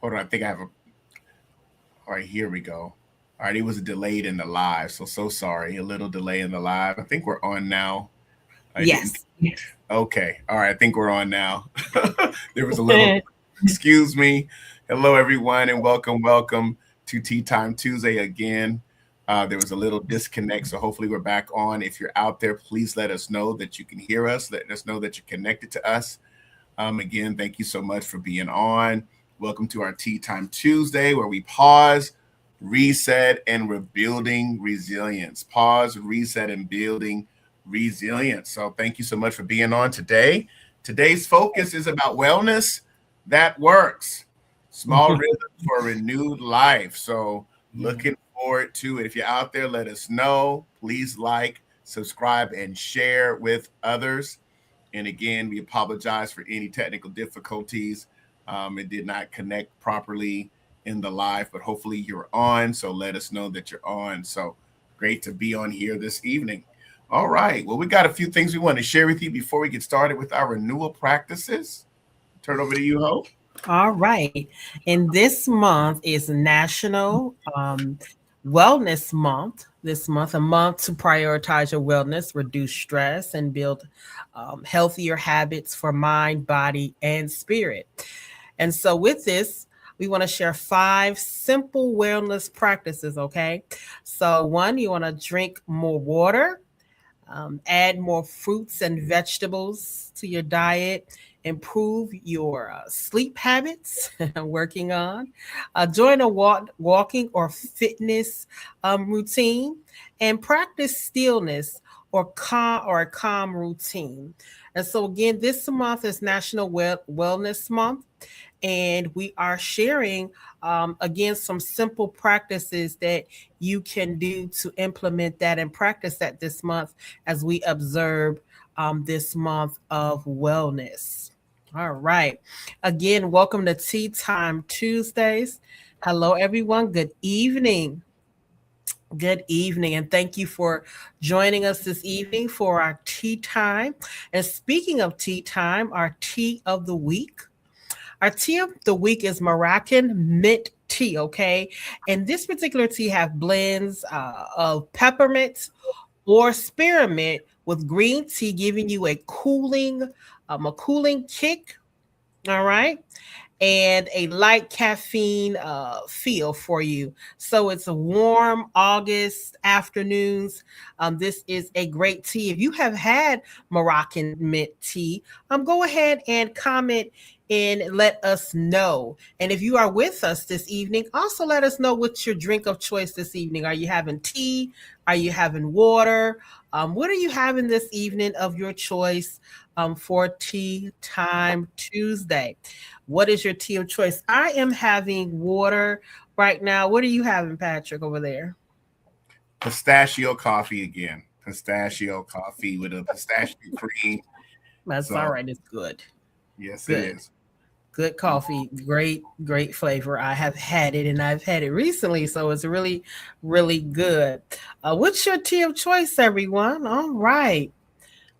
Hold on, I think I have a. All right, here we go. All right, it was delayed in the live, so sorry. A little delay in the live. I think we're on now. I didn't. Yes. Okay, all right. I think we're on now. There was a little. Excuse me. Hello, everyone, and welcome to Tea Time Tuesday again. There was a little disconnect, so hopefully we're back on. If you're out there, please let us know that you can hear us. Let us know that you're connected to us. Again, thank you so much for being on. Welcome to our Tea Time Tuesday, where we pause, reset, and we're building resilience. Pause, reset, and building resilience. So, thank you so much for being on today. Today's focus is about wellness that works. Small rhythms for a renewed life. So, looking forward to it. If you're out there, let us know. Please like, subscribe, and share with others. And again, we apologize for any technical difficulties. It did not connect properly in the live, but hopefully you're on. So let us know that you're on. So great to be on here this evening. All right. Well, we got a few things we want to share with you before we get started with our renewal practices. Turn over to you, Hope. All right. And this month is National Wellness Month. This month, a month to prioritize your wellness, reduce stress, and build healthier habits for mind, body, and spirit. And so, with this, we want to share 5 simple wellness practices. Okay. So, one, you want to drink more water, add more fruits and vegetables to your diet, improve your sleep habits, working on, join a walking or fitness routine, and practice stillness or a calm routine. And so again, this month is National Wellness Month, and we are sharing again some simple practices that you can do to implement that and practice that this month as we observe this month of wellness. All right. Again, welcome to Tea Time Tuesdays. Hello, everyone. Good evening. Good evening, and thank you for joining us this evening for our tea time. And speaking of tea time, our tea of the week. Our tea of the week is Moroccan mint tea, okay? And this particular tea have blends of peppermint or spearmint with green tea, giving you a cooling kick. All right, and a light caffeine feel for you. So it's a warm August afternoons. This is a great tea. If you have had Moroccan mint tea, go ahead and comment and let us know. And if you are with us this evening, also let us know what's your drink of choice this evening. Are you having tea? Are you having water? What are you having this evening of your choice for Tea Time Tuesday? What is your tea of choice? I am having water right now. What are you having, Patrick, over there? Pistachio coffee again. Pistachio coffee with a pistachio cream. That's all So, right. It's good. yes, it Good. is. Good coffee. Great flavor. I have had it and I've had it recently. So it's really good. What's your tea of choice, everyone? All right.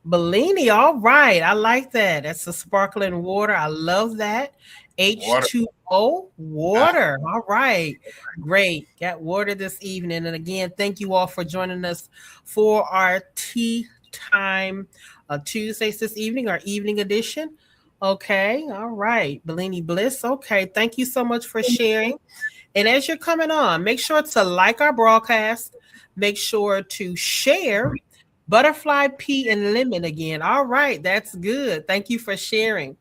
Bellini, all right. I like that. That's a sparkling water. I love that. Water. H2O, Ah, water. All right. Great. Got water this evening. And again, thank you all for joining us for our tea time Tuesdays this evening, our evening edition. Okay. All right. Bellini Bliss. Okay. Thank you so much for sharing. And as you're coming on, make sure to like our broadcast. Make sure to share Butterfly Pea and Lemon again. All right, that's good. Thank you for sharing.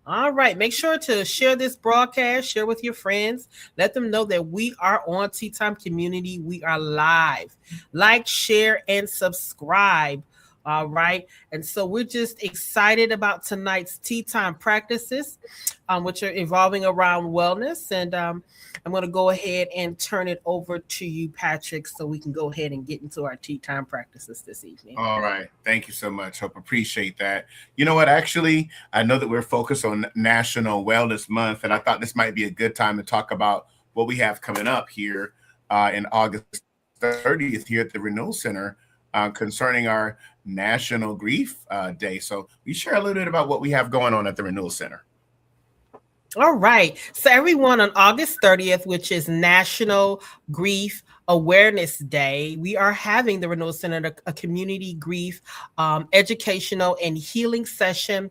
All right, make sure to share this broadcast, share with your friends. Let them know that we are on Tea Time Community. We are live. Like, share, and subscribe. All right. And so we're just excited about tonight's tea time practices, which are evolving around wellness. And I'm going to go ahead and turn it over to you, Patrick, so we can go ahead and get into our tea time practices this evening. all right. Thank you so much. Hope appreciate that. You know what? Actually, I know that we're focused on National Wellness Month, and I thought this might be a good time to talk about what we have coming up here in August 30th here at the Renewal Center concerning our National Grief Day. So, we share a little bit about what we have going on at the Renewal Center. All right. So, everyone, on August 30th, which is National Grief Awareness Day, we are having the Renewal Center, a community grief educational and healing session.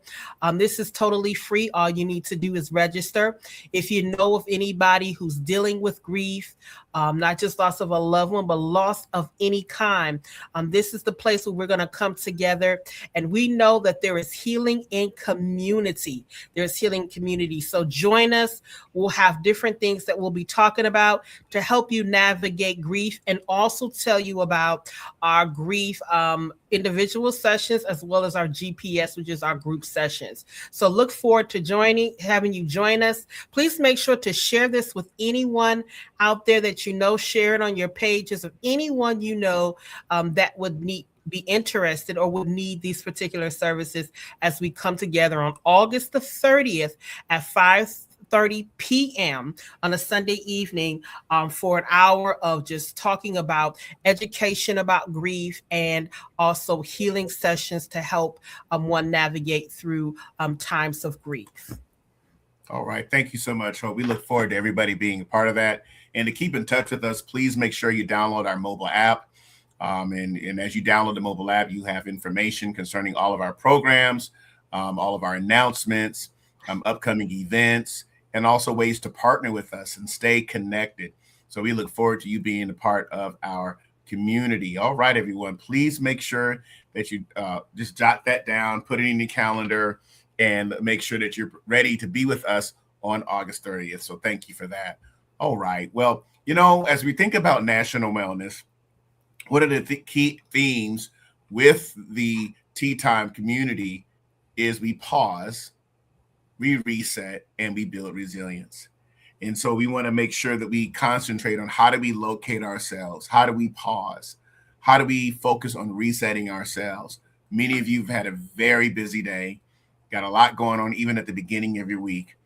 This is totally free. All you need to do is register. If you know of anybody who's dealing with grief, not just loss of a loved one, but loss of any kind, this is the place where we're going to come together. And we know that there is healing in community. There's healing community. So join us. We'll have different things that we'll be talking about to help you navigate grief, and also tell you about our grief individual sessions as well as our GPS, which is our group sessions. So look forward to having you join us. Please make sure to share this with anyone out there that you know. Share it on your pages of anyone you know that would be interested or would need these particular services as we come together on August the 30th at 5:30 p.m. on a Sunday evening for an hour of just talking about education about grief and also healing sessions to help one navigate through times of grief. All right. Thank you so much, Hope. We look forward to everybody being a part of that. And to keep in touch with us, please make sure you download our mobile app. And as you download the mobile app, you have information concerning all of our programs, all of our announcements, upcoming events, and also ways to partner with us and stay connected. So we look forward to you being a part of our community. All right, everyone, please make sure that you just jot that down, put it in your calendar, and make sure that you're ready to be with us on August 30th. So thank you for that. All right. Well, as we think about national wellness, one of the key themes with the Tea Time community is we pause, we reset, and we build resilience. And so we want to make sure that we concentrate on how do we locate ourselves? How do we pause? How do we focus on resetting ourselves? Many of you have had a very busy day, got a lot going on even at the beginning of your week.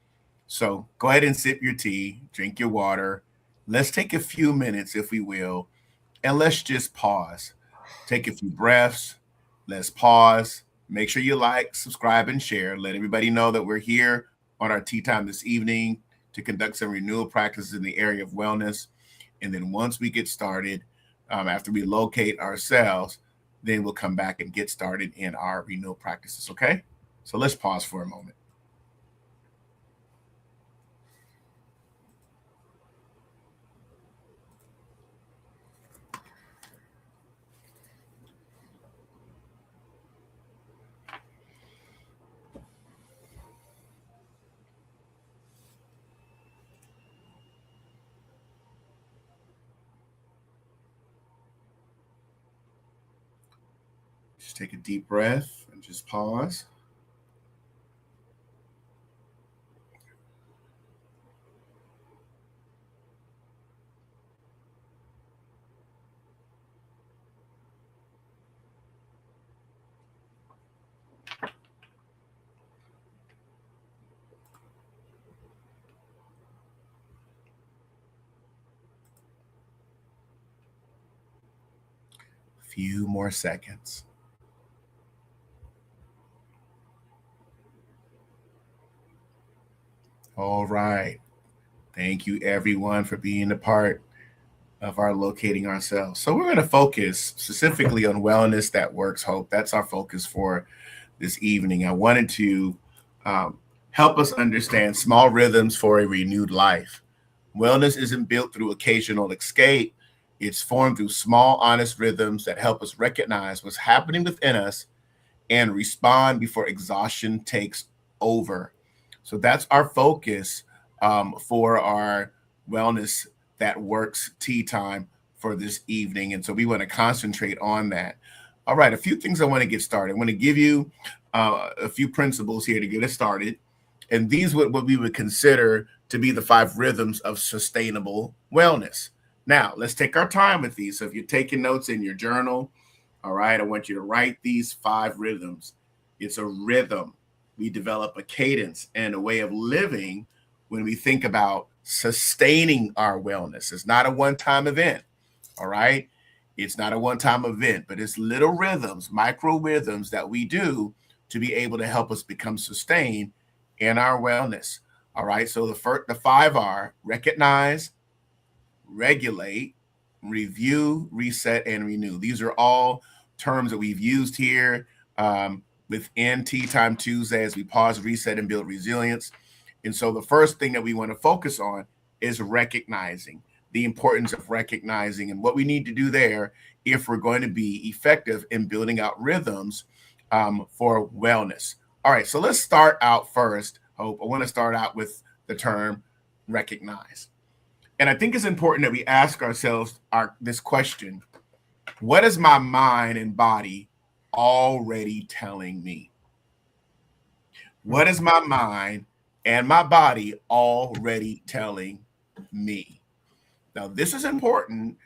So go ahead and sip your tea, drink your water. Let's take a few minutes, if we will, and let's just pause. Take a few breaths. Let's pause. Make sure you like, subscribe, and share. Let everybody know that we're here on our tea time this evening to conduct some renewal practices in the area of wellness. And then once we get started, after we locate ourselves, then we'll come back and get started in our renewal practices, okay? So let's pause for a moment. Just take a deep breath and just pause. Few more seconds. All right. Thank you, everyone, for being a part of our locating ourselves. So we're going to focus specifically on wellness that works, Hope. That's our focus for this evening. I wanted to help us understand small rhythms for a renewed life. Wellness isn't built through occasional escape. It's formed through small, honest rhythms that help us recognize what's happening within us and respond before exhaustion takes over. So that's our focus for our wellness that works tea time for this evening. And so we want to concentrate on that. All right, a few things I want to get started. I want to give you a few principles here to get us started. And these are what we would consider to be the 5 rhythms of sustainable wellness. Now, let's take our time with these. So if you're taking notes in your journal, all right, I want you to write these 5 rhythms. It's a rhythm. We develop a cadence and a way of living when we think about sustaining our wellness. It's not a one-time event, all right? It's not a one-time event, but it's little rhythms, micro rhythms that we do to be able to help us become sustained in our wellness. All right. So the five are recognize, regulate, review, reset, and renew. These are all terms that we've used here within Tea Time Tuesday as we pause, reset, and build resilience. And so the first thing that we want to focus on is recognizing the importance of recognizing and what we need to do there if we're going to be effective in building out rhythms for wellness. All right, so let's start out first, Hope. I want to start out with the term recognize. And I think it's important that we ask ourselves this question: what is my mind and body already telling me? What is my mind and my body already telling me? Now, this is important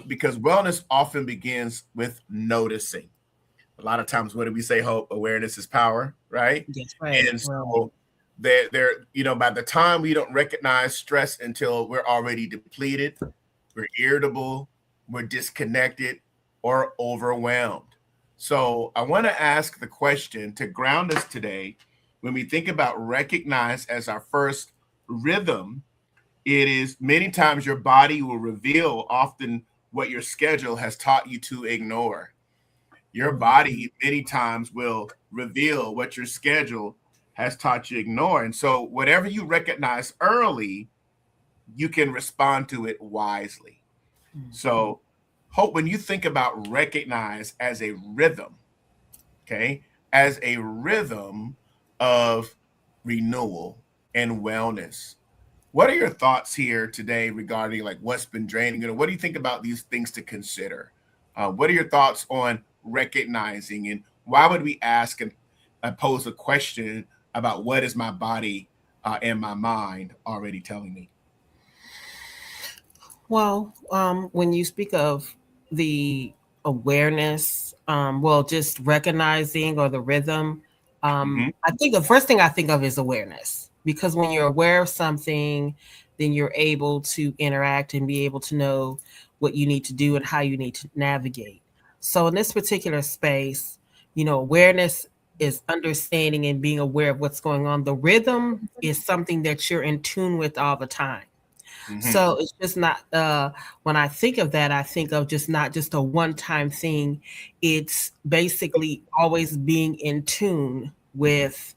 because wellness often begins with noticing. A lot of times, what do we say, Hope? Awareness is power, right? That's right. And Well, so by the time we don't recognize stress until we're already depleted, we're irritable, we're disconnected, or overwhelmed. So I want to ask the question to ground us today. When we think about recognize as our first rhythm, it is many times your body will reveal often what your schedule has taught you to ignore. Your body many times will reveal what your schedule has taught you to ignore. And so whatever you recognize early, you can respond to it wisely. So Hope, when you think about recognize as a rhythm, okay, as a rhythm of renewal and wellness, what are your thoughts here today regarding like what's been draining? What do you think about these things to consider? What are your thoughts on recognizing, and why would we ask and pose a question about what is my body and my mind already telling me? well, when you speak of the awareness, well, just recognizing or the rhythm, Hmm. I think the first thing I think of is awareness, because when you're aware of something, then you're able to interact and be able to know what you need to do and how you need to navigate. So in this particular space, awareness is understanding and being aware of what's going on. The rhythm is something that you're in tune with all the time. Hmm. So it's just not when I think of that, I think of just not just a one-time thing. It's basically always being in tune with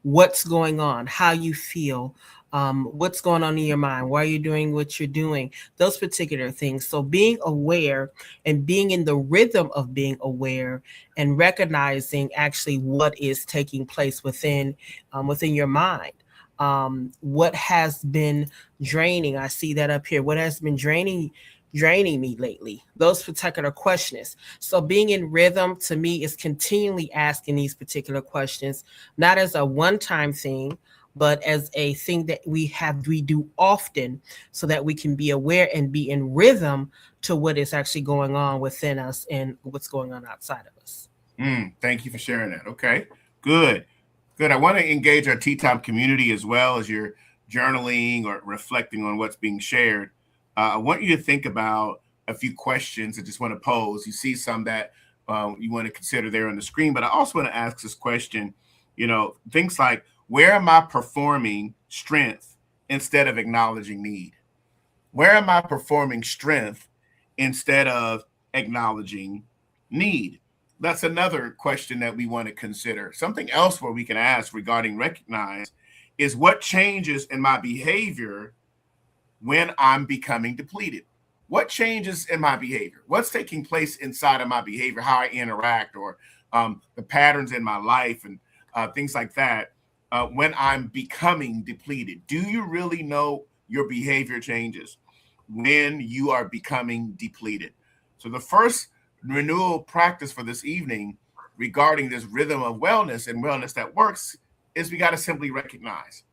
what's going on, how you feel, what's going on in your mind, why you're doing what you're doing, those particular things. So being aware and being in the rhythm of being aware and recognizing actually what is taking place within your mind. What has been draining? I see that up here. What has been draining me lately? Those particular questions. So being in rhythm to me is continually asking these particular questions, not as a one-time thing, but as a thing that we do often, so that we can be aware and be in rhythm to what is actually going on within us and what's going on outside of us. Thank you for sharing that. Okay, good. Good. I want to engage our tea time community as well as you're journaling or reflecting on what's being shared. I want you to think about a few questions I just want to pose. You see some that you want to consider there on the screen, but I also want to ask this question. Things like, where am I performing strength instead of acknowledging need? Where am I performing strength instead of acknowledging need? That's another question that we want to consider. Something else where we can ask regarding recognize is what changes in my behavior when I'm becoming depleted? What changes in my behavior? What's taking place inside of my behavior, how I interact, or the patterns in my life and things like that when I'm becoming depleted? Do you really know your behavior changes when you are becoming depleted? So, the first renewal practice for this evening regarding this rhythm of wellness and wellness that works is we got to simply recognize.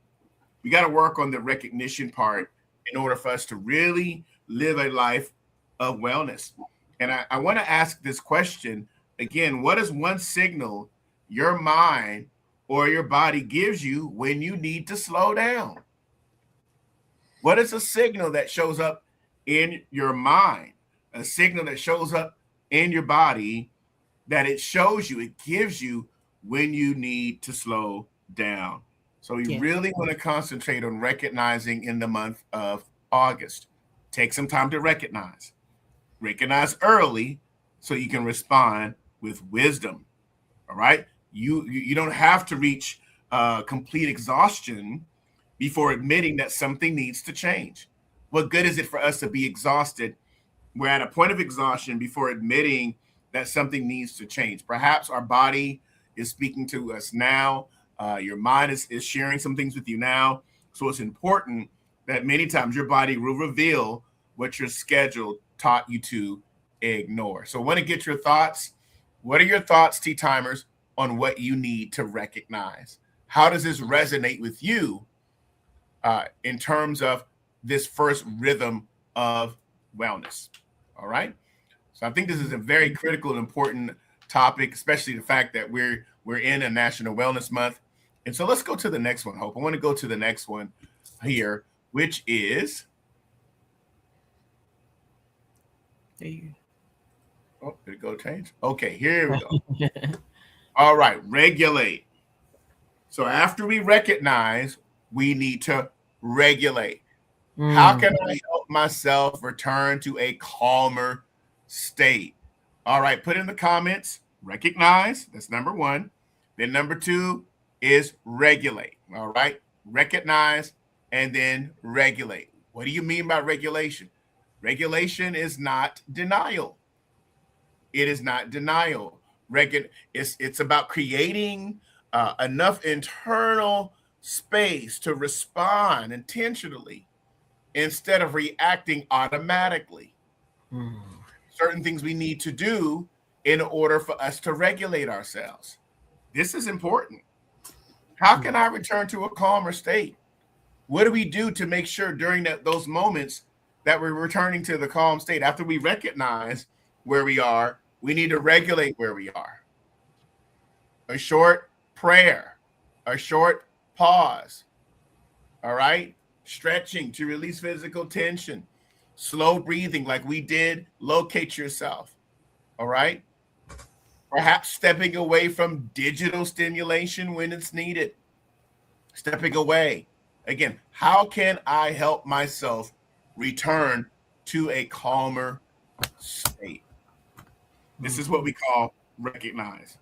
We got to work on the recognition part in order for us to really live a life of wellness. And I want to ask this question again: what is one signal your mind or your body gives you when you need to slow down? What is a signal that shows up in your mind? A signal that shows up in your body that it shows you, it gives you when you need to slow down. So we Yeah. really want to concentrate on recognizing in the month of August. Take some time to recognize. Recognize early so you can respond with wisdom. All right. You don't have to reach complete exhaustion before admitting that something needs to change. What good is it for us to be exhausted? We're at a point of exhaustion before admitting that something needs to change. Perhaps our body is speaking to us now. Your mind is sharing some things with you now. So it's important that many times your body will reveal what your schedule taught you to ignore. So I want to get your thoughts. What are your thoughts, Tea Timers, on what you need to recognize? How does this resonate with you in terms of this first rhythm of wellness? All right. So I think this is a very critical and important topic, especially the fact that we're in a National Wellness Month. And so let's go to the next one, Hope. I want to go to the next one here, which is oh, did it go change? Okay, here we go. All right, regulate. So after we recognize, we need to regulate. How can I help myself return to a calmer state? All right, put in the comments, recognize, that's number one. Then number two is regulate. All right, recognize and then regulate. What do you mean by regulation? Regulation is not denial. It is not denial. It's about creating enough internal space to respond intentionally instead of reacting automatically. Certain things we need to do in order for us to regulate ourselves. This is important. How can I return to a calmer state? What do we do to make sure during those moments that we're returning to the calm state? After we recognize where we are, we need to regulate where we are. A short prayer, a short pause. All right. Stretching to release physical tension, slow breathing like we did, locate yourself. All right. Perhaps stepping away from digital stimulation when it's needed. Stepping away. Again, how can I help myself return to a calmer state? This is what we call recognize.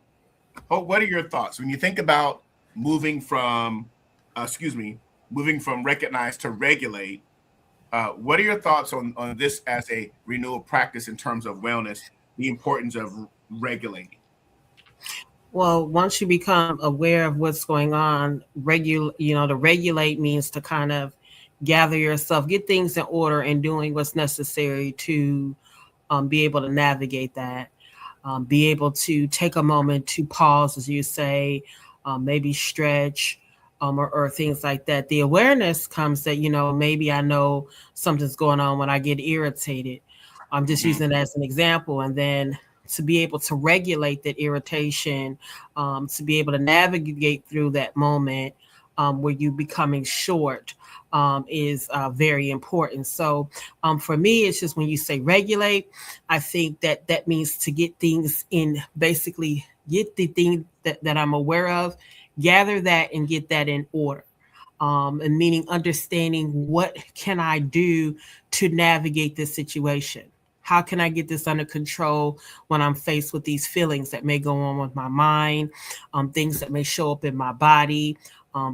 Oh, what are your thoughts when you think about moving from recognize to regulate? What are your thoughts on this as a renewal practice in terms of wellness, the importance of regulating? Well, once you become aware of what's going on, to regulate means to kind of gather yourself, get things in order, and doing what's necessary to be able to navigate that. Be able to take a moment to pause, as you say, maybe stretch, or things like that. The awareness comes that, maybe I know something's going on when I get irritated. I'm just using it as an example. And then to be able to regulate that irritation, to be able to navigate through that moment where you becoming short is very important. So for me, it's just when you say regulate, I think that means to get things in, basically get the thing that I'm aware of, gather that and get that in order. And meaning understanding what can I do to navigate this situation? How can I get this under control when I'm faced with these feelings that may go on with my mind, things that may show up in my body,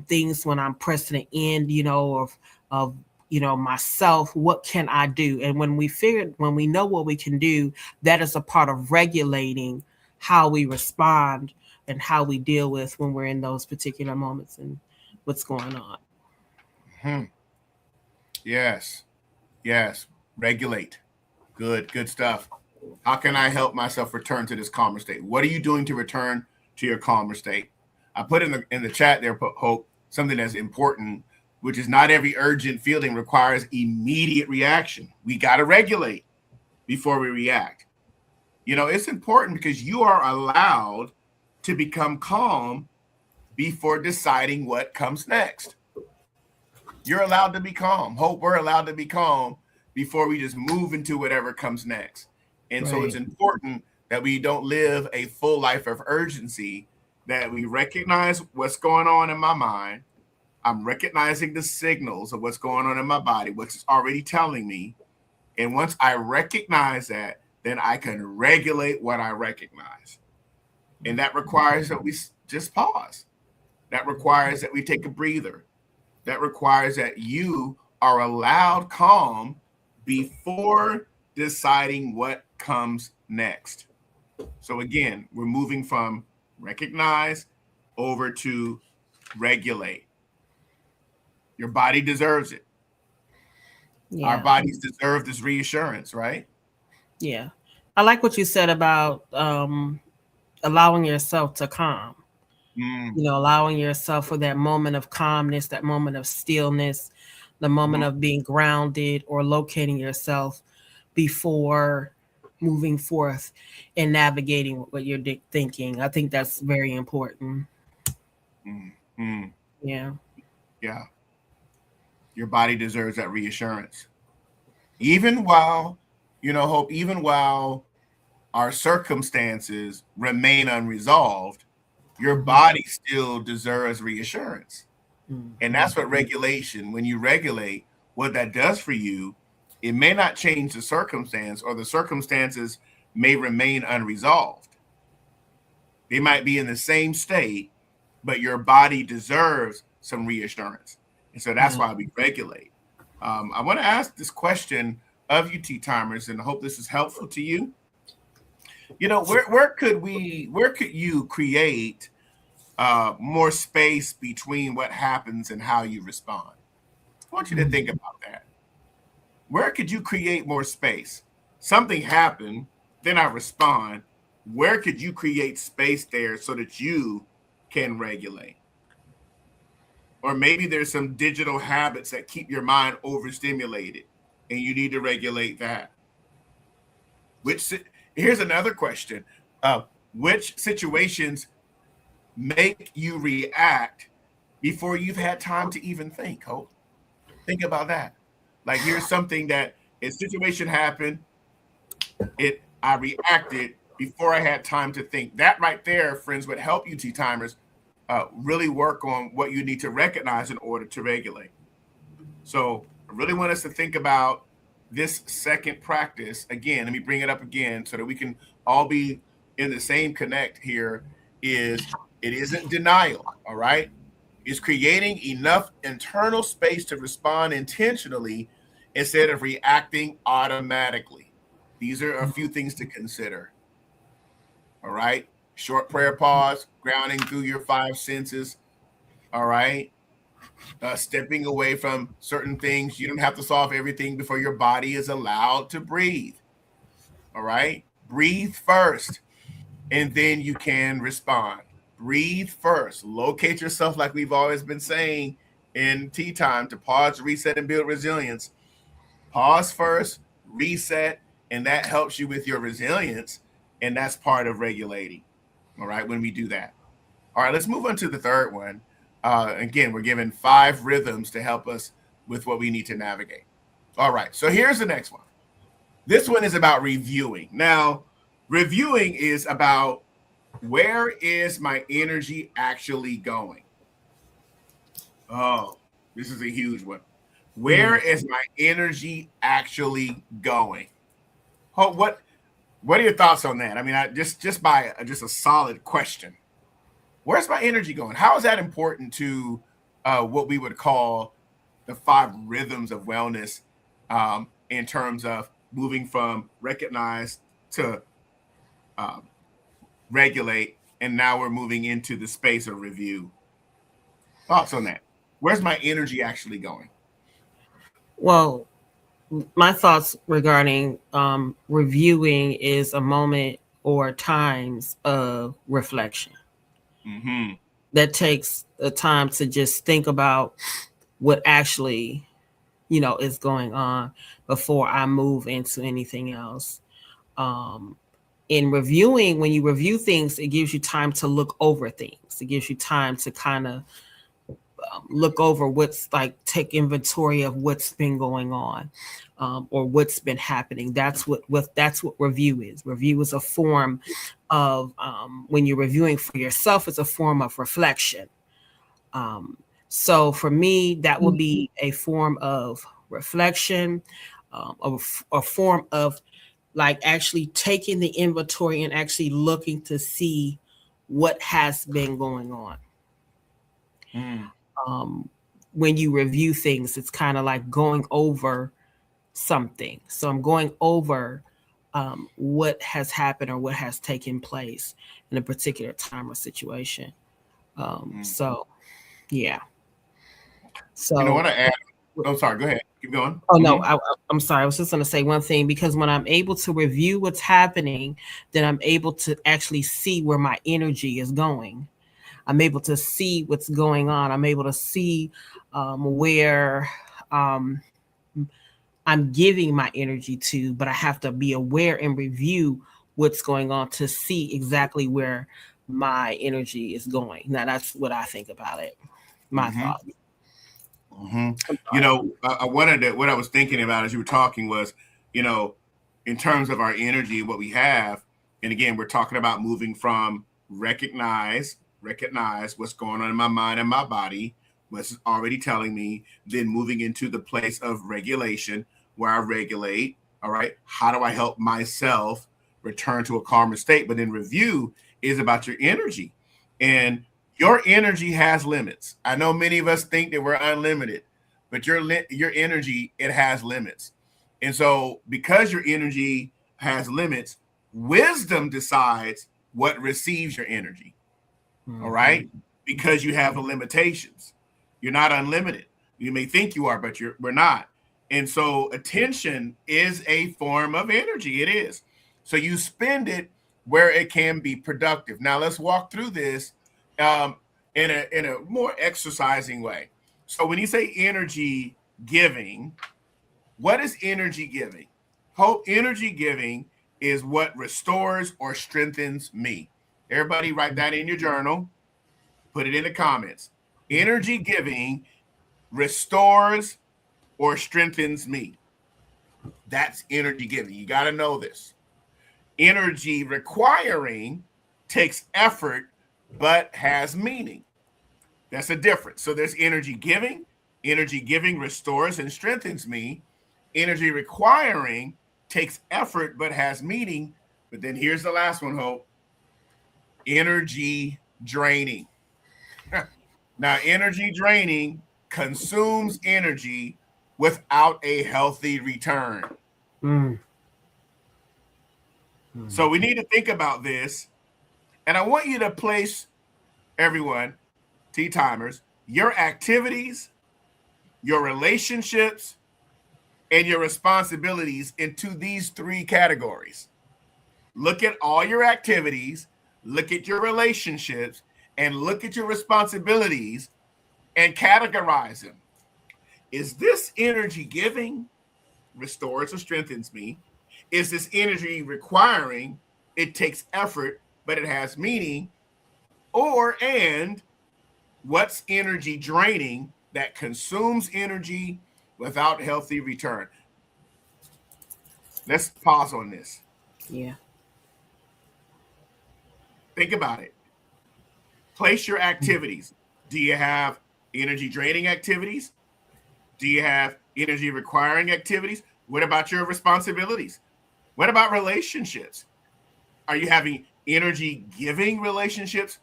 things when I'm pressing the end, of myself, what can I do? And when we know what we can do, that is a part of regulating how we respond and how we deal with when we're in those particular moments and what's going on. Yes. Regulate. Good stuff. How can I help myself return to this calmer state? What are you doing to return to your calmer state? I put in the chat there, Hope, something that's important, which is not every urgent feeling requires immediate reaction. We got to regulate before we react. It's important because you are allowed to become calm before deciding what comes next. You're allowed to be calm. Hope, we're allowed to be calm before we just move into whatever comes next. And so it's important that we don't live a full life of urgency, that we recognize what's going on in my mind, I'm recognizing the signals of what's going on in my body, what's already telling me. And once I recognize that, then I can regulate what I recognize. And that requires that we just pause. That requires that we take a breather. That requires that you are allowed calm before deciding what comes next. So again, we're moving from recognize over to regulate. Your body deserves it. Yeah. Our bodies deserve this reassurance, right? Yeah. I like what you said about allowing yourself to calm. Allowing yourself for that moment of calmness, that moment of stillness, the moment of being grounded or locating yourself before moving forth and navigating what you're thinking. I think that's very important. Yeah. Yeah. Your body deserves that reassurance. Even while, Hope, even while our circumstances remain unresolved, your body still deserves reassurance. And that's what regulation, when you regulate, what that does for you, it may not change the circumstance, or the circumstances may remain unresolved. They might be in the same state, but your body deserves some reassurance. And so that's why we regulate. I want to ask this question of you, Tea Timers, and I hope this is helpful to you. Where could you create more space between what happens and how you respond? I want you to think about that. Where could you create more space? Something happened, then I respond. Where could you create space there so that you can regulate? Or maybe there's some digital habits that keep your mind overstimulated and you need to regulate that. Here's another question. Which situations make you react before you've had time to even think, Hope? Think about that. Like, here's something that a situation happened, I reacted before I had time to think. That right there, friends, would help you, Tea Timers, really work on what you need to recognize in order to regulate. So I really want us to think about this second practice. Again, let me bring it up again so that we can all be in the same connect here. It isn't denial, all right? It's creating enough internal space to respond intentionally instead of reacting automatically. These are a few things to consider. All right. Short prayer pause, grounding through your five senses. All right. Stepping away from certain things. You don't have to solve everything before your body is allowed to breathe. All right. Breathe first, and then you can respond. Breathe first. Locate yourself, like we've always been saying in Tea Time, to pause, reset, and build resilience. Pause first, reset, and that helps you with your resilience. And that's part of regulating. All right, when we do that. All right, let's move on to the third one. Again, we're given 5 rhythms to help us with what we need to navigate. All right, so here's the next one. This one is about reviewing. Now, reviewing is about, where is my energy actually going? Oh, this is a huge one. Where is my energy actually going? Oh, what are your thoughts on that? I mean, just a solid question. Where's my energy going? How is that important to what we would call the 5 rhythms of wellness, in terms of moving from recognize to regulate, and now we're moving into the space of review? Thoughts on that? Where's my energy actually going? Well, my thoughts regarding reviewing is a moment or times of reflection. That takes the time to just think about what actually, is going on before I move into anything else. In reviewing, when you review things, it gives you time to look over things. It gives you time to kind of look over take inventory of what's been going on, or what's been happening. That's what review is. Review is a form of, when you're reviewing for yourself, it's a form of reflection. So for me, that would be a form of reflection, of a form of like actually taking the inventory and actually looking to see what has been going on. Mm, Um, when you review things, it's kind of like going over something. So I'm going over what has happened or what has taken place in a particular time or situation. mm. So yeah. I So want to add. Oh, sorry. Go ahead. Keep going. oh no, Mm-hmm. I'm sorry. I was just going to say one thing because when I'm able to review what's happening, then I'm able to actually see where my energy is going. I'm able to see what's going on. I'm able to see where um, I'm giving my energy to, but I have to be aware and review what's going on to see exactly where my energy is going. Now, that's what I think about it. My Mm-hmm. thoughts. Mm-hmm. I'm sorry. I wanted to, what I was thinking about as you were talking was, you know, in terms of our energy, what we have, and again, we're talking about moving from recognize what's going on in my mind and my body, what's already telling me, then moving into the place of regulation, where I regulate. All right, how do I help myself return to a calmer state? But then review is about your energy, and your energy has limits. I know many of us think that we're unlimited, but your energy, it has limits. And so because your energy has limits, wisdom decides what receives your energy. All Mm-hmm. right? Because you have the limitations. You're not unlimited. You may think you are, but we're not. And so attention is a form of energy. It is. So you spend it where it can be productive. Now let's walk through this um, in a more exercising way. So when you say energy giving, what is energy giving? Hope energy giving is what restores or strengthens me. Everybody write that in your journal. Put it in the comments. Energy giving restores or strengthens me. That's energy giving. You got to know this. Energy requiring takes effort but has meaning. That's a difference. So there's energy giving. Energy giving restores and strengthens me. Energy requiring takes effort but has meaning. But then here's the last one, Hope. Energy draining. Now, energy draining consumes energy without a healthy return. Mm-hmm. So we need to think about this. And I want you to place, everyone, T timers, your activities, your relationships, and your responsibilities into these three categories. Look at all your activities, look at your relationships, and look at your responsibilities and categorize them. Is this energy giving? Restores or strengthens me? Is this energy requiring? It takes effort, but it has meaning. Or, and what's energy draining that consumes energy without healthy return? Let's pause on this. Yeah. Think about it. Place your activities. Do you have energy draining activities? Do you have energy requiring activities? What about your responsibilities? What about relationships? Are you having energy giving relationships?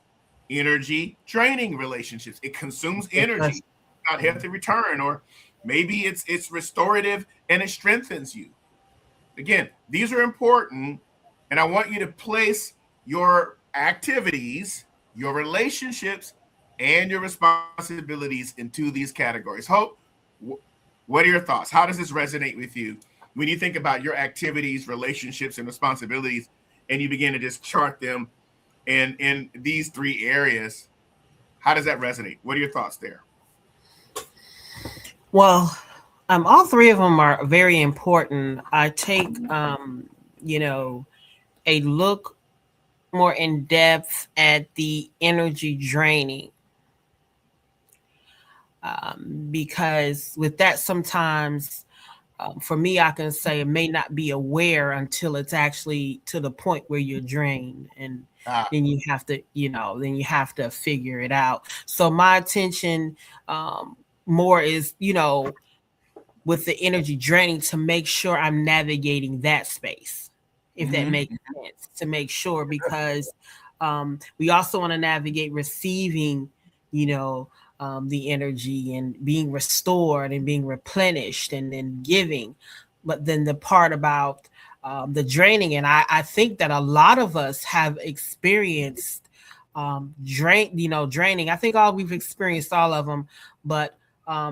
Energy draining relationships. It consumes Because energy, not healthy return, or maybe it's restorative and it strengthens you. Again, these are important, and I want you to place your activities, your relationships, and your responsibilities into these categories. Hope, what are your thoughts? How does this resonate with you when you think about your activities, relationships, and responsibilities, and you begin to just chart them in these three areas? How does that resonate? What are your thoughts there? well, all three of them are very important. I take you know, a look more in depth at the energy draining because with that sometimes for me I can say it may not be aware until it's actually to the point where you're drained, and then you have to, then you have to figure it out. So my attention more is, with the energy draining, to make sure I'm navigating that space, if that makes sense, to make sure, because we also want to navigate receiving, the energy and being restored and being replenished and then giving. But then the part about the draining, and I think that a lot of us have experienced draining. I think we've experienced all of them, but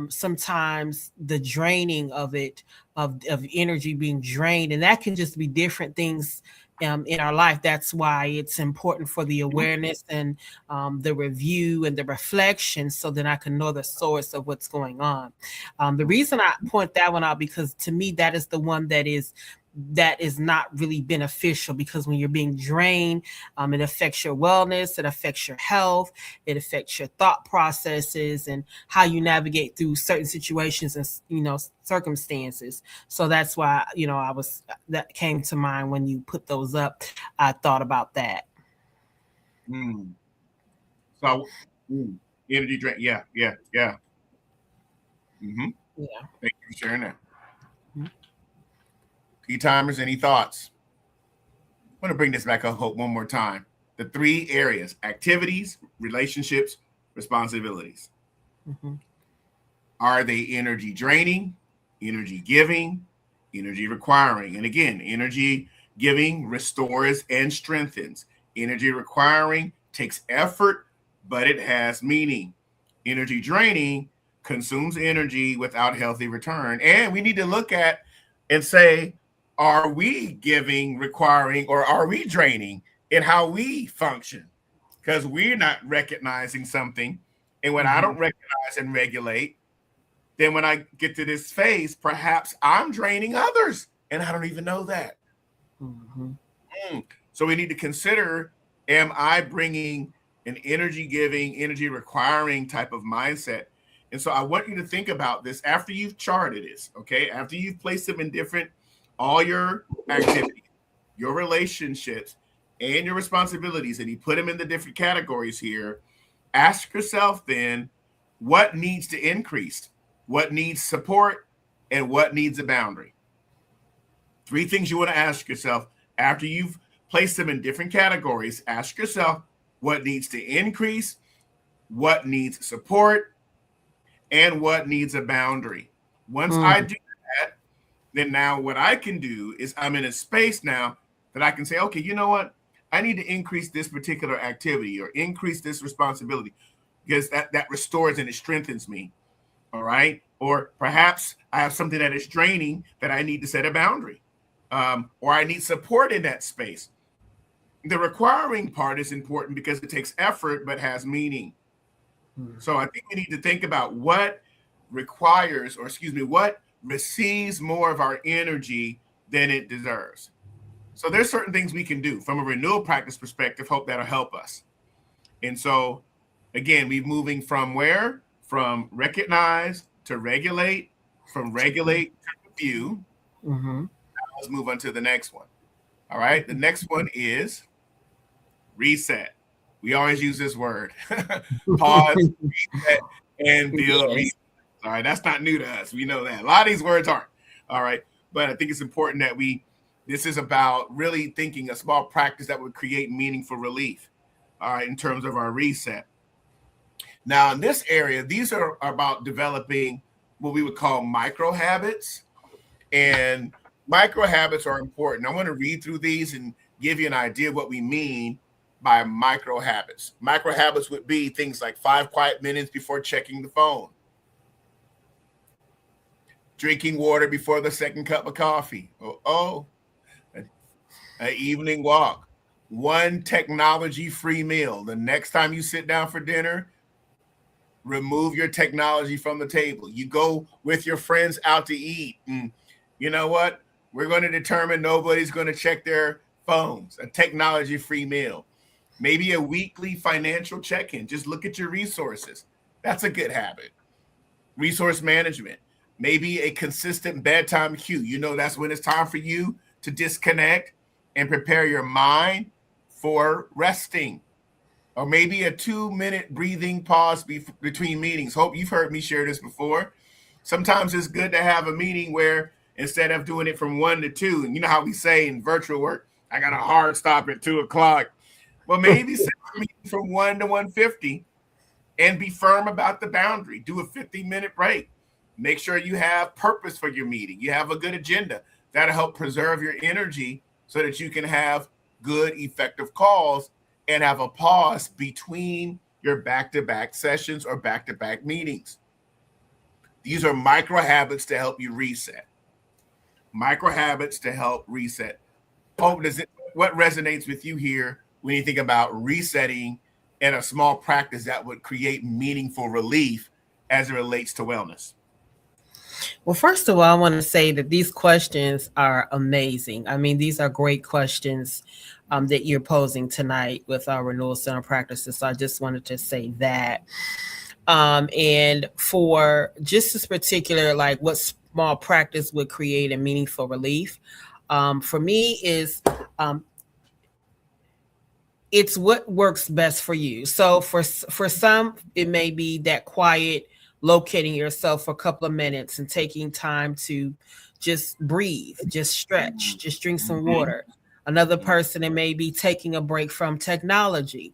sometimes the draining of it, of energy being drained, and that can just be different things in our life. That's why it's important for the awareness and the review and the reflection, so that I can know the source of what's going on. The reason I point that one out, because to me that is the one that is not really beneficial, because when you're being drained, it affects your wellness, it affects your health, it affects your thought processes and how you navigate through certain situations and circumstances. So that's why that came to mind when you put those up. I thought about that. So energy drain, yeah. Thank you for sharing that. T-timers, any thoughts? I want to bring this back up one more time. The 3 areas: activities, relationships, responsibilities. Are they energy draining, energy giving, energy requiring? And again, energy giving restores and strengthens. Energy requiring takes effort, but it has meaning. Energy draining consumes energy without healthy return. And we need to look at and say, are we giving, requiring, or are we draining in how we function? Because we're not recognizing something. And when I don't recognize and regulate, then when I get to this phase, perhaps I'm draining others and I don't even know that. So we need to consider, am I bringing an energy giving, energy requiring type of mindset? And so I want you to think about this after you've charted this, okay? After you've placed them in all your activities, your relationships, and your responsibilities, and you put them in the different categories here. Ask yourself then, what needs to increase? What needs support? And what needs a boundary? 3 things you want to ask yourself after you've placed them in different categories. Ask yourself, what needs to increase? What needs support? And what needs a boundary? Once I do that, then now what I can do is I'm in a space now that I can say, okay, you know what? I need to increase this particular activity or increase this responsibility, because that restores and it strengthens me. All right. Or perhaps I have something that is draining that I need to set a boundary, or I need support in that space. The requiring part is important because it takes effort but has meaning. So I think we need to think about what requires, or what receives more of our energy than it deserves. So there's certain things we can do from a renewal practice perspective. Hope that'll help us. And so again, we're moving from where? From recognize to regulate, from regulate to review. Now let's move on to the next one. All right. The next one is reset. We always use this word. Pause, reset, and build. Reset. All right. That's not new to us. We know that. A lot of these words aren't. All right. But I think it's important that this is about really thinking a small practice that would create meaningful relief. All right. In terms of our reset. Now, in this area, these are about developing what we would call micro habits. And micro habits are important. I want to read through these and give you an idea of what we mean by micro habits. Micro habits would be things like 5 quiet minutes before checking the phone, drinking water before the second cup of coffee, an evening walk, 1 technology-free meal. The next time you sit down for dinner, remove your technology from the table. You go with your friends out to eat, and you know what? We're going to determine nobody's going to check their phones. A technology-free meal. Maybe a weekly financial check-in. Just look at your resources. That's a good habit. Resource management. Maybe a consistent bedtime cue. You know that's when it's time for you to disconnect and prepare your mind for resting, or maybe a 2-minute breathing pause between meetings. Hope you've heard me share this before. Sometimes it's good to have a meeting where instead of doing it from 1 to 2, and you know how we say in virtual work, I got a hard stop at 2 o'clock. Well, maybe set the meeting from 1 to 1:50 and be firm about the boundary. Do a 50-minute break. Make sure you have purpose for your meeting. You have a good agenda. That'll help preserve your energy so that you can have good, effective calls and have a pause between your back-to-back sessions or back-to-back meetings. These are micro habits to help you reset. Micro habits to help reset. What resonates with you here when you think about resetting and a small practice that would create meaningful relief as it relates to wellness? Well, first of all, I want to say that these questions are amazing. I mean, these are great questions that you're posing tonight with our Renewal Center practices. So I just wanted to say that. And for just this particular, like what small practice would create a meaningful relief, for me is it's what works best for you. So for some, it may be that quiet, locating yourself for a couple of minutes and taking time to just breathe, just stretch, just drink some water. Another person, it may be taking a break from technology.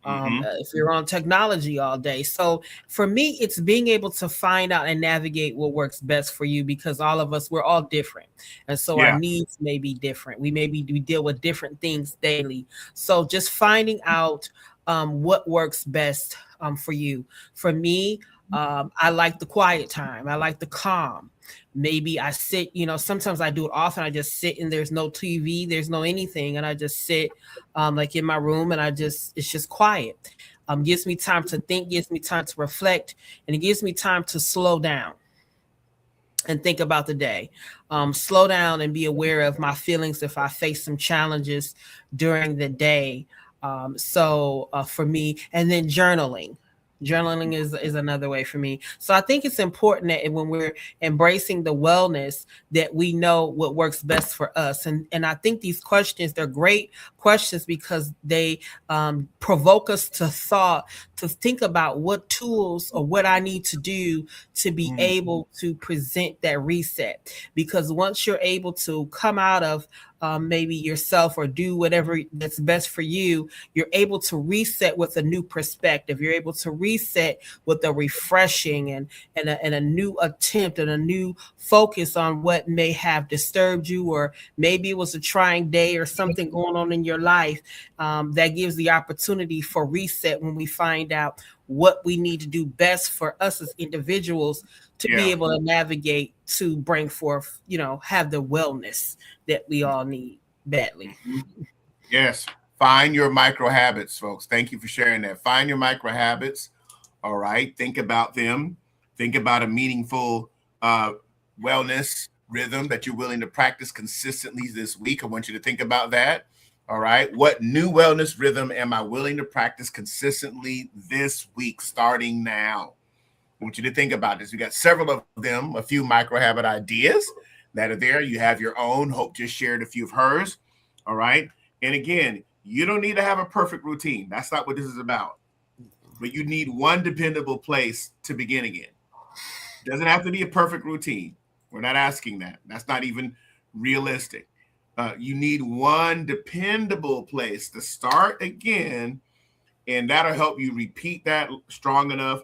If you're on technology all day. So for me, it's being able to find out and navigate what works best for you, because all of us, we're all different. And so our needs may be different. We deal with different things daily. So just finding out what works best for you. For me, I like the quiet time. I like the calm. Maybe I sit, sometimes I do it often. I just sit and there's no TV, there's no anything. And I just sit like in my room and it's just quiet. Gives me time to think, gives me time to reflect, and it gives me time to slow down and think about the day. Slow down and be aware of my feelings if I face some challenges during the day. So for me, and then journaling. Journaling is another way for me. So I think it's important that when we're embracing the wellness, that we know what works best for us. And I think these questions, they're great questions because they provoke us to thought, to think about what tools or what I need to do to be able to present that reset. Because once you're able to come out of maybe yourself or do whatever that's best for you, you're able to reset with a new perspective. You're able to reset with a refreshing and a new attempt and a new focus on what may have disturbed you, or maybe it was a trying day or something going on in your life that gives the opportunity for reset when we find out what we need to do best for us as individuals to be able to navigate, to bring forth, have the wellness that we all need badly. Yes. Find your micro habits, folks. Thank you for sharing that. Find your micro habits. All right. Think about them. Think about a meaningful wellness rhythm that you're willing to practice consistently this week. I want you to think about that. All right. What new wellness rhythm am I willing to practice consistently this week, starting now? I want you to think about this. We got several of them, a few micro habit ideas that are there. You have your own. Hope just shared a few of hers. All right. And again, you don't need to have a perfect routine. That's not what this is about. But you need one dependable place to begin again. It doesn't have to be a perfect routine. We're not asking that. That's not even realistic. You need one dependable place to start again, and that'll help you repeat that strong enough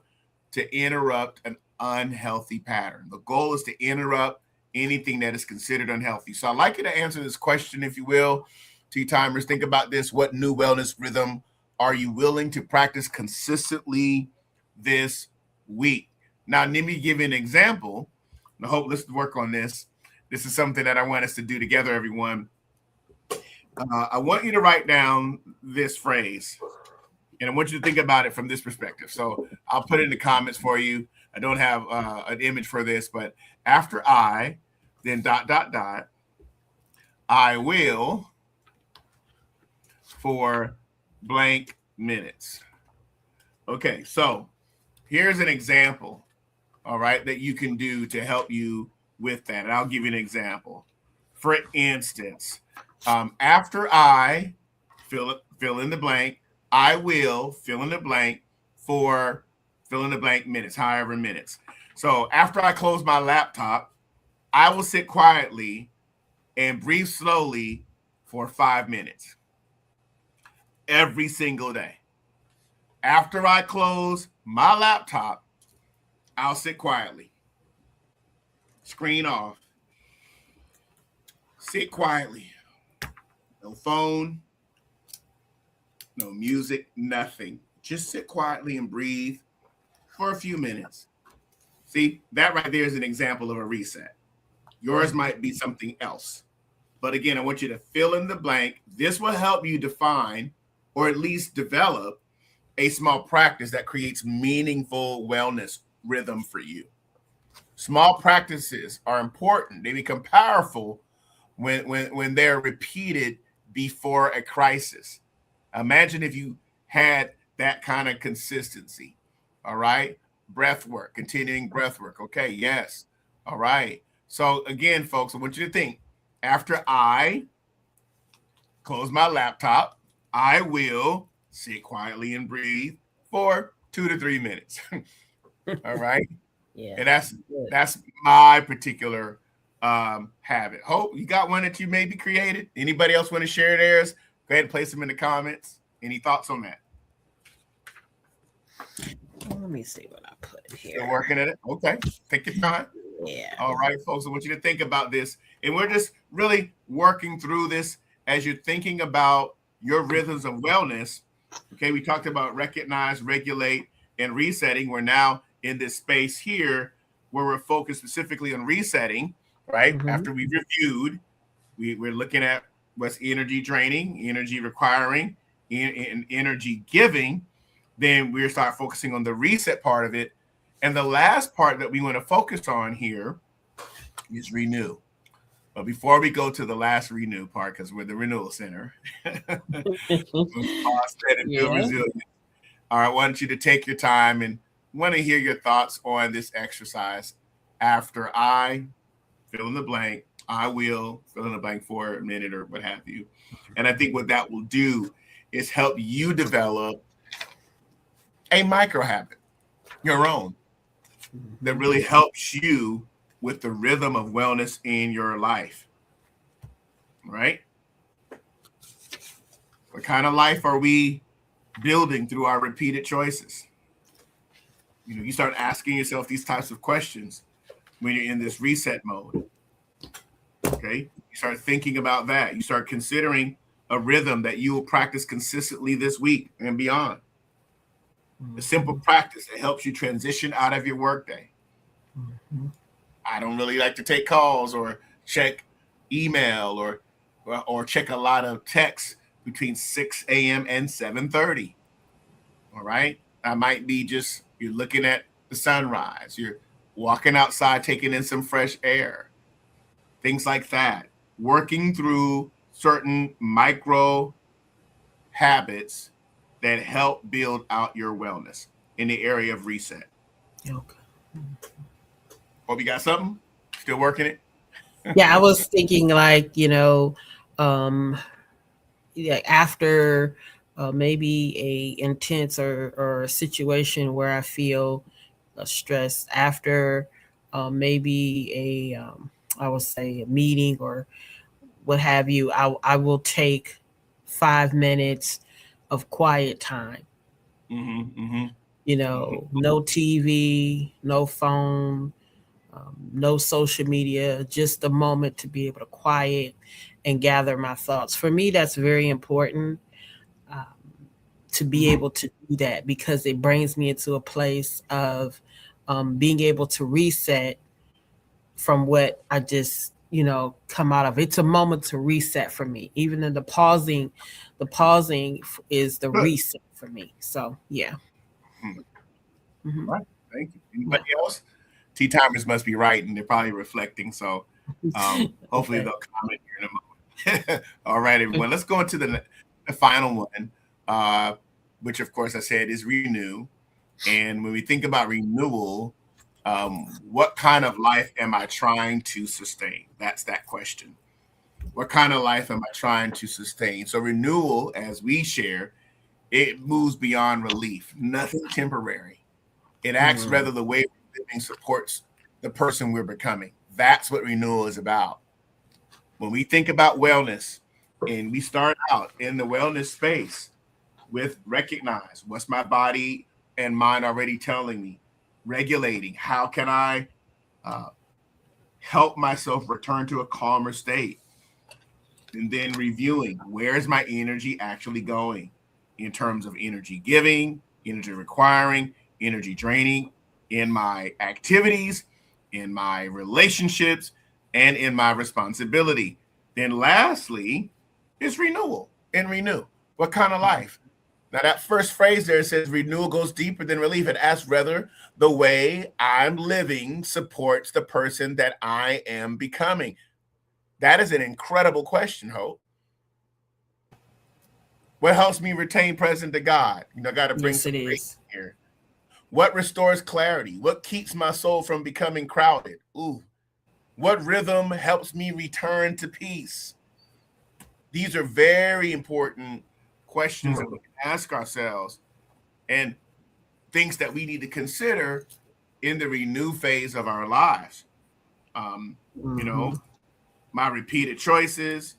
to interrupt an unhealthy pattern. The goal is to interrupt anything that is considered unhealthy. So I'd like you to answer this question, if you will. Tea timers, think about this. What new wellness rhythm are you willing to practice consistently this week? Now, let me give you an example. I hope let's work on this. This is something that I want us to do together, everyone. I want you to write down this phrase, and I want you to think about it from this perspective. So I'll put it in the comments for you. I don't have an image for this, but after I, then ... I will for blank minutes. Okay, so here's an example, all right, that you can do to help you with that. And I'll give you an example. For instance, after I fill in the blank. I will fill in the blank for fill in the blank minutes, however minutes. So after I close my laptop, I will sit quietly and breathe slowly for 5 minutes every single day. After I close my laptop, I'll sit quietly, screen off, sit quietly. No phone, no music, nothing. Just sit quietly and breathe for a few minutes. See, that right there is an example of a reset. Yours might be something else. But again, I want you to fill in the blank. This will help you define or at least develop a small practice that creates meaningful wellness rhythm for you. Small practices are important. They become powerful when they're repeated before a crisis. Imagine if you had that kind of consistency. All right. Breath work, continuing breath work. Okay. Yes. All right. So again, folks, I want you to think after I close my laptop, I will sit quietly and breathe for 2 to 3 minutes. All right. Yeah. And that's my particular habit. Hope you got one that you maybe created. Anybody else want to share theirs? Go ahead and place them in the comments. Any thoughts on that? Let me see what I put here. Still working at it? Okay. Take your time. Yeah. All right, folks. I want you to think about this. And we're just really working through this as you're thinking about your rhythms of wellness. Okay. We talked about recognize, regulate, and resetting. We're now in this space here where we're focused specifically on resetting, right? Mm-hmm. After we've reviewed, we're looking at what's energy draining, energy requiring, and energy giving. Then we start focusing on the reset part of it. And the last part that we want to focus on here is renew. But before we go to the last renew part, because we're the Renewal Center, Resilience. All right, I want you to take your time and want to hear your thoughts on this exercise. After I fill in the blank, I will fill in the blank for a minute or what have you. And I think what that will do is help you develop a micro habit, your own, that really helps you with the rhythm of wellness in your life. Right? What kind of life are we building through our repeated choices? You know, you start asking yourself these types of questions when you're in this reset mode. Okay? You start thinking about that. You start considering a rhythm that you will practice consistently this week and beyond. A simple practice that helps you transition out of your workday. Mm-hmm. I don't really like to take calls or check email or check a lot of texts between 6 a.m. and 7:30. All right. I might be just, you're looking at the sunrise. You're walking outside, taking in some fresh air. Things like that. Working through certain micro habits that help build out your wellness in the area of reset. Okay. Hope you got something? Still working it? Yeah, I was thinking like, after maybe a intense or a situation where I feel stressed, after maybe I would say a meeting or what have you, I will take 5 minutes of quiet time. Mm-hmm, mm-hmm. No TV, no phone, no social media, just a moment to be able to quiet and gather my thoughts. For me, that's very important to be able to do that because it brings me into a place of being able to reset from what I just, come out of. It's a moment to reset for me. Even in the pausing is the reset for me. So, yeah. Mm-hmm. Right. Thank you. Anybody else? Tea timers must be right, and they're probably reflecting. So hopefully they'll comment here in a moment. All right, everyone. Let's go into the final one, which, of course, I said is renew. And when we think about renewal, what kind of life am I trying to sustain? That's that question. What kind of life am I trying to sustain? So renewal, as we share, it moves beyond relief, nothing temporary. It acts rather the way we're living supports the person we're becoming. That's what renewal is about. When we think about wellness and we start out in the wellness space with recognize what's my body and mind already telling me, regulating, how can I uh, help myself return to a calmer state, and then reviewing where is my energy actually going in terms of energy giving, energy requiring, energy draining in my activities, in my relationships, and in my responsibility. Then lastly is renewal and renew. What kind of life? Now that first phrase there says renewal goes deeper than relief. It asks whether the way I'm living supports the person that I am becoming. That is an incredible question, Hope. What helps me retain present to God? I got to bring Yes, some it faith is. here. What restores clarity? What keeps my soul from becoming crowded? Ooh. What rhythm helps me return to peace? These are very important questions that we can ask ourselves and things that we need to consider in the renew phase of our lives. You know, my repeated choices.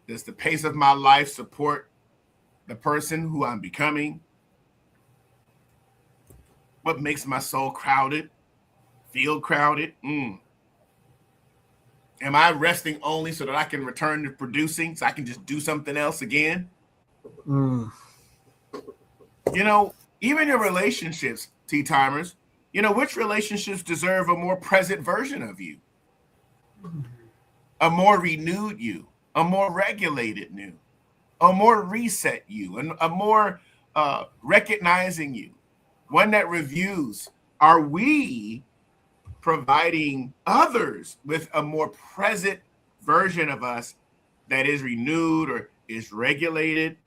Does the pace of my life support the person who I'm becoming? What makes my soul crowded? Feel crowded? Am I resting only so that I can return to producing so I can just do something else again? Even your relationships, tea timers, which relationships deserve a more present version of you, a more renewed you, a more regulated you, a more reset you, and a more recognizing you, one that reviews. Are we providing others with a more present version of us that is renewed or is regulated,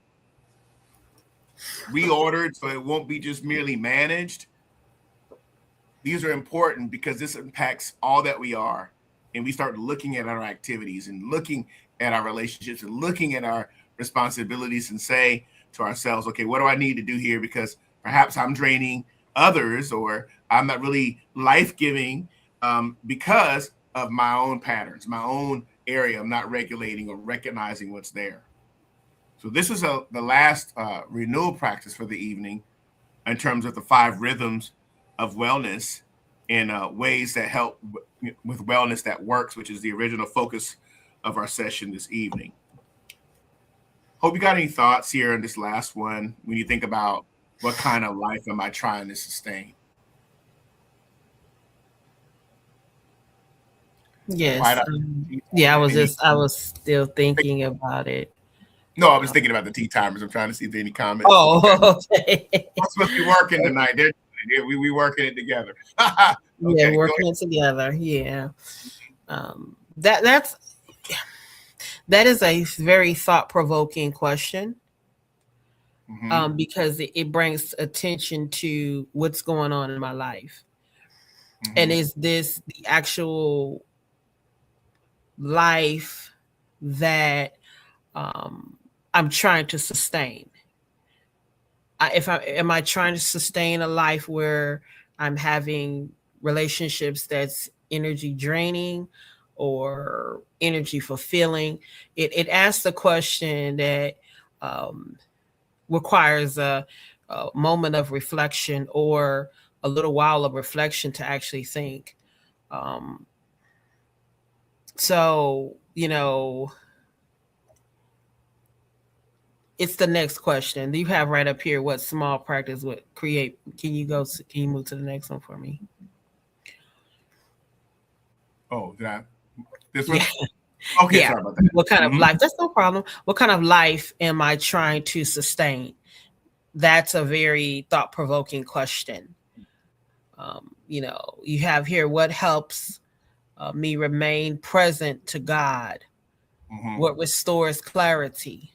reordered, so it won't be just merely managed? These are important because this impacts all that we are. And we start looking at our activities and looking at our relationships and looking at our responsibilities and say to ourselves, okay, what do I need to do here? Because perhaps I'm draining others or I'm not really life-giving because of my own patterns, my own area. I'm not regulating or recognizing what's there. So this is the last renewal practice for the evening in terms of the 5 rhythms of wellness and ways that help with wellness that works, which is the original focus of our session this evening. Hope you got any thoughts here on this last one when you think about what kind of life am I trying to sustain? Yes. Yeah, I was still thinking about it. No, I was thinking about the tea timers. I'm trying to see if there are any comments. Oh, okay. I'm supposed to be working tonight. We working it together. Okay, yeah, Go working it together. Yeah. That is a very thought-provoking question. Because it brings attention to what's going on in my life. And is this the actual life that I'm trying to sustain? Am I trying to sustain a life where I'm having relationships that's energy draining or energy fulfilling? It asks the question that requires a moment of reflection or a little while of reflection to actually think. So, it's the next question. You have right up here what small practice would create. Can you move to the next one for me? Oh, did I? This one? Yeah. Okay, Yeah. sorry about that. What kind of life? That's no problem. What kind of life am I trying to sustain? That's a very thought-provoking question. You have here what helps me remain present to God, what restores clarity.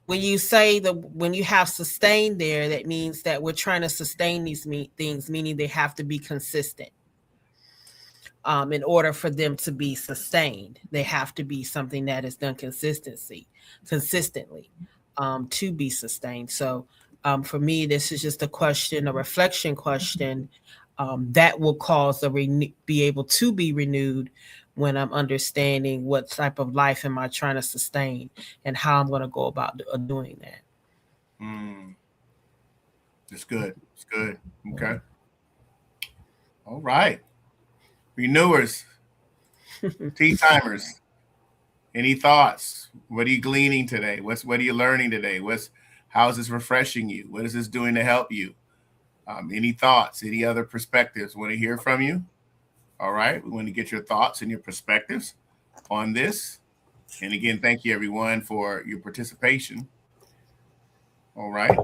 When you say when you have sustain there, that means that we're trying to sustain these things, meaning they have to be consistent. in order for them to be sustained. They have to be something that is done consistently to be sustained. So for me, this is just a question, a reflection question that will cause be able to be renewed when I'm understanding what type of life am I trying to sustain and how I'm going to go about doing that. It's good. It's good. Okay. All right. Renewers, tea timers. Any thoughts? What are you gleaning today? What are you learning today? How is this refreshing you? What is this doing to help you? Any thoughts? Any other perspectives? Want to hear from you? All right. We want to get your thoughts and your perspectives on this. And again, thank you everyone for your participation. All right.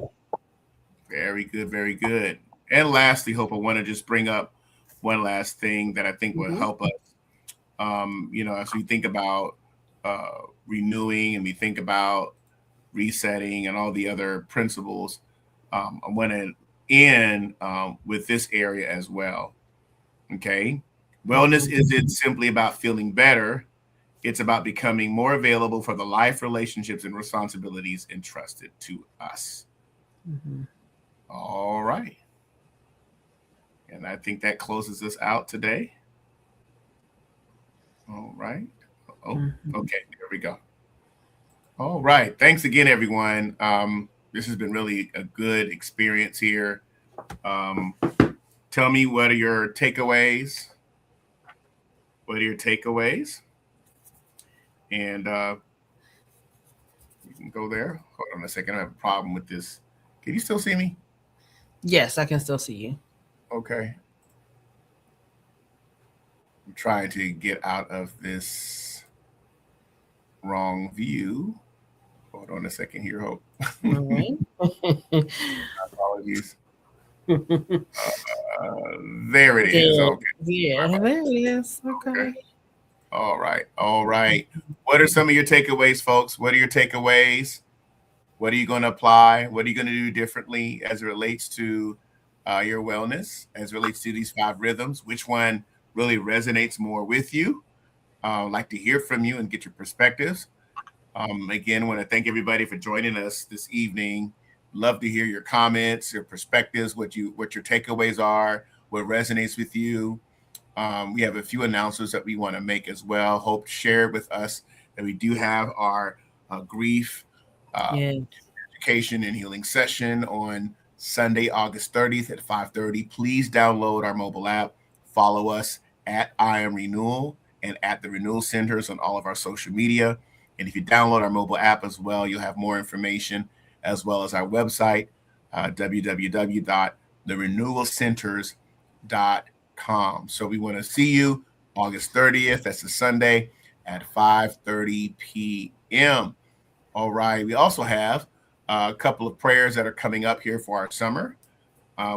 Very good. Very good. And lastly, Hope, I want to just bring up one last thing that I think will help us. As we think about renewing and we think about resetting and all the other principles, I want to end with this area as well. Okay. Wellness isn't simply about feeling better. It's about becoming more available for the life, relationships, and responsibilities entrusted to us. All right. And I think that closes us out today. All right. Oh, okay. There we go. All right. Thanks again, everyone. This has been really a good experience here. Tell me, what are your takeaways? What are your takeaways? And you can go there. Hold on a second. I have a problem with this. Can you still see me? Yes, I can still see you. Okay. I'm trying to get out of this wrong view. Hold on a second here, Hope. All right. Apologies. There it is. Okay. Yeah, there it is. Okay. All right. All right. What are some of your takeaways, folks? What are your takeaways? What are you going to apply? What are you going to do differently as it relates to your wellness, as it relates to these 5 rhythms? Which one really resonates more with you? I'd like to hear from you and get your perspectives. Again, I want to thank everybody for joining us this evening. Love to hear your comments, your perspectives, what your takeaways are, what resonates with you. We have a few announcements that we want to make as well. Hope shared with us that we do have our grief education and healing session on Sunday, August 30th at 5:30. Please download our mobile app. Follow us at I Am Renewal and at the Renewal Centers on all of our social media. And if you download our mobile app as well, you'll have more information, as well as our website, www.therenewalcenters.com. So we want to see you August 30th. That's a Sunday at 5:30 p.m. All right. We also have a couple of prayers that are coming up here for our summer.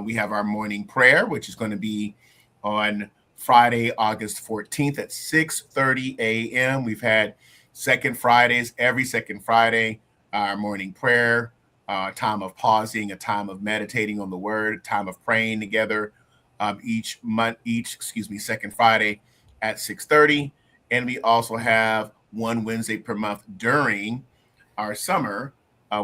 We have our morning prayer, which is going to be on Friday, August 14th at 6:30 a.m. We've had second Fridays, every second Friday, our morning prayer, time of pausing, a time of meditating on the word, time of praying together each second Friday at 6:30. And we also have one Wednesday per month during our summer,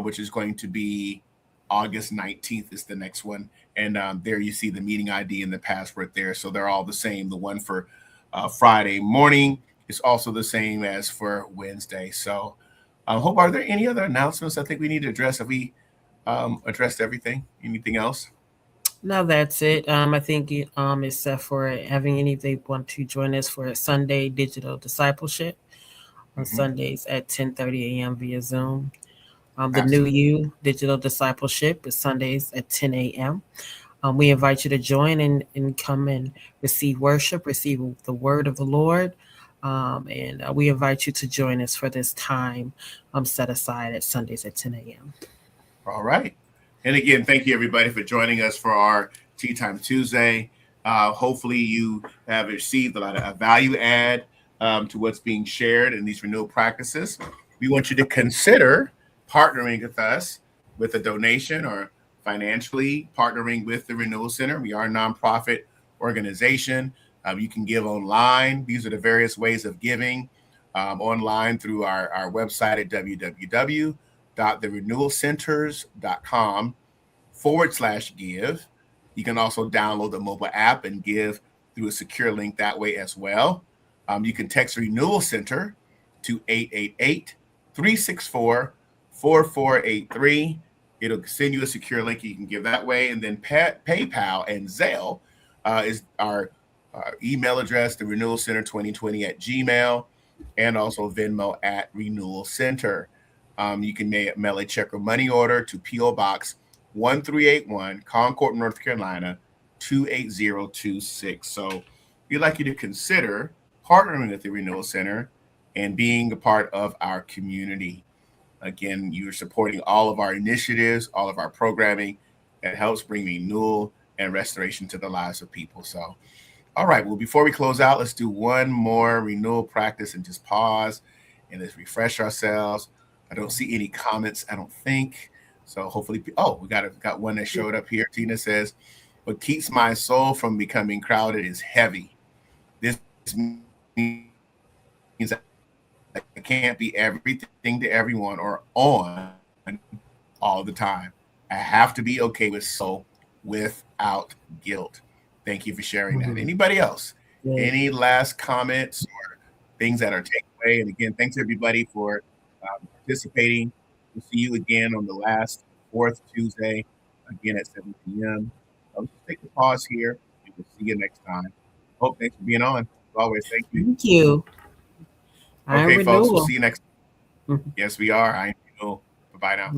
which is going to be August 19th is the next one. And there you see the meeting ID and the password there. So they're all the same. The one for Friday morning is also the same as for Wednesday. So Hope, are there any other announcements I think we need to address? Have we addressed everything? Anything else? No, that's it. I think except for having anything want to join us for a Sunday digital discipleship on Sundays at 10:30 a.m. via Zoom. The New You digital discipleship is Sundays at 10 a.m. We invite you to join and come and receive worship, receive the word of the Lord. And we invite you to join us for this time set aside at Sundays at 10 a.m. All right. And again, thank you everybody for joining us for our Tea Time Tuesday. Hopefully you have received a lot of value add to what's being shared in these renewal practices. We want you to consider partnering with us with a donation or financially partnering with the Renewal Center. We are a nonprofit organization. You can give online. These are the various ways of giving online through our website at www.therenewalcenters.com/give. You can also download the mobile app and give through a secure link that way as well. You can text Renewal Center to 888-364-4483. It'll send you a secure link. You can give that way. And then PayPal and Zelle is our email address, the Renewal Center 2020 at Gmail, and also Venmo at Renewal Center. You can mail a check or money order to P.O. Box 1381, Concord, North Carolina, 28026. So we'd like you to consider partnering with the Renewal Center and being a part of our community. Again, you're supporting all of our initiatives, all of our programming that helps bring renewal and restoration to the lives of people. So, all right, well, before we close out, let's do one more renewal practice and just pause and let's refresh ourselves. I don't see any comments, I don't think. So hopefully, we got one that showed up here. Tina says, what keeps my soul from becoming crowded is heavy. This means I can't be everything to everyone or on all the time. I have to be okay with soul without guilt. Thank you for sharing that. Anybody else? Any last comments or things that are taken away? And again, thanks everybody for participating. We'll see you again on the last fourth Tuesday, again at 7 p.m. I'll just take a pause here and we'll see you next time. Hope, thanks for being on. As always, thank you. Thank you. Okay, folks, we'll see you next time. Yes, we are. I am Renewal. Bye-bye now.